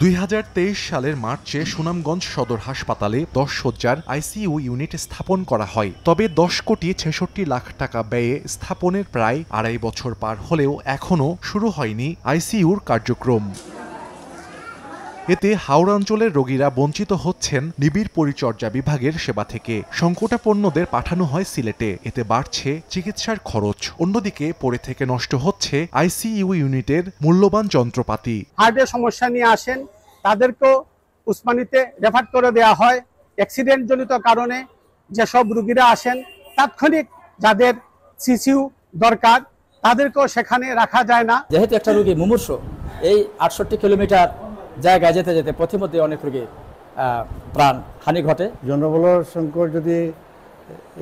2023 সালের মার্চে সুনামগঞ্জ সদর হাসপাতালে 10 শয্যার আইসিইউ ইউনিট স্থাপন করা হয়। তবে 10 কোটি 66 লাখ টাকা ব্যয়ে স্থাপনের প্রায় আড়াই বছর পার হলেও এখনও শুরু হয়নি আইসিইউর কার্যক্রম। এতে হাওড়া অঞ্চলের রোগীরা বঞ্চিত হচ্ছেন নিবিড় পরিচর্যা বিভাগের সেবা থেকে। সংকটাপন্নদের পাঠানো হয় সিলেটে। এতে বাড়ছে চিকিৎসার খরচ। অন্যদিকে পড়ে থেকে নষ্ট হচ্ছে আইসিইউ ইউনিটের মূল্যবান যন্ত্রপাতি। হার্টের সমস্যা নিয়ে আসেন, তাদেরকেও উসমানীতে রেফার করে দেওয়া হয়। অ্যাক্সিডেন্ট জনিত কারণে যেসব রোগীরা আসেন, তাৎক্ষণিক যাদের সিসিইউ দরকার তাদেরকেও সেখানে রাখা যায় না। যেহেতু একটা রোগী মুমূর্ষ, এই 68 কিলোমিটার জায়গায় যেতে যেতে পথিমধ্যে অনেক রোগী প্রাণ হানি ঘটে। জনবলের সংকট যদি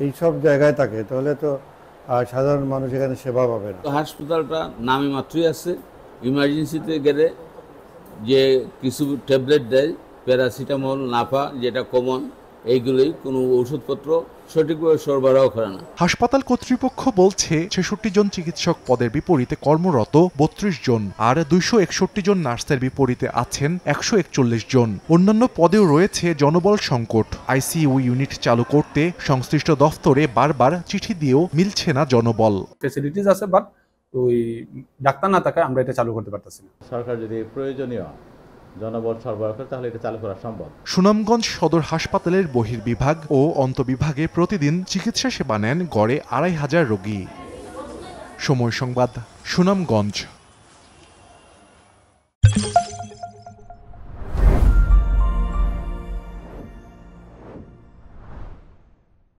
এইসব জায়গায় থাকে তাহলে তো সাধারণ মানুষ এখানে সেবা পাবে না। হাসপাতালটা নামে মাত্রই আছে। ইমার্জেন্সিতে গেলে যে কিছু ট্যাবলেট দেয়, প্যারাসিটামল, নাফা, যেটা কমন, এইগুলোই কোনো ওষুধপত্র সঠিকভাবে সরবরাহ করে না। হাসপাতাল কর্তৃপক্ষ বলছে 66 জন চিকিৎসক পদের বিপরীতে কর্মরত 32 জন, আর 261 জন নার্সের বিপরীতে আছেন 141 জন। অন্যান্য পদেও রয়েছে জনবল সংকট। আইসিইউ ইউনিট চালু করতে সংশ্লিষ্ট দফতরে বারবার চিঠি দিয়েও মিলছে না জনবল। ফ্যাসিলিটিস আছে, বাট ওই ডাক্তার না থাকায় আমরা এটা চালু করতে পারতেছি না। সরকার যদি প্রয়োজনীয় জনবল সরবরাহ করে তাহলে এটা চালু করা সম্ভব। সুনামগঞ্জ সদর হাসপাতালের বহির্বিভাগ ও অন্তবিভাগে প্রতিদিন চিকিৎসা সেবা নেন গড়ে 2500 রোগী। সময় সংবাদ, সুনামগঞ্জ।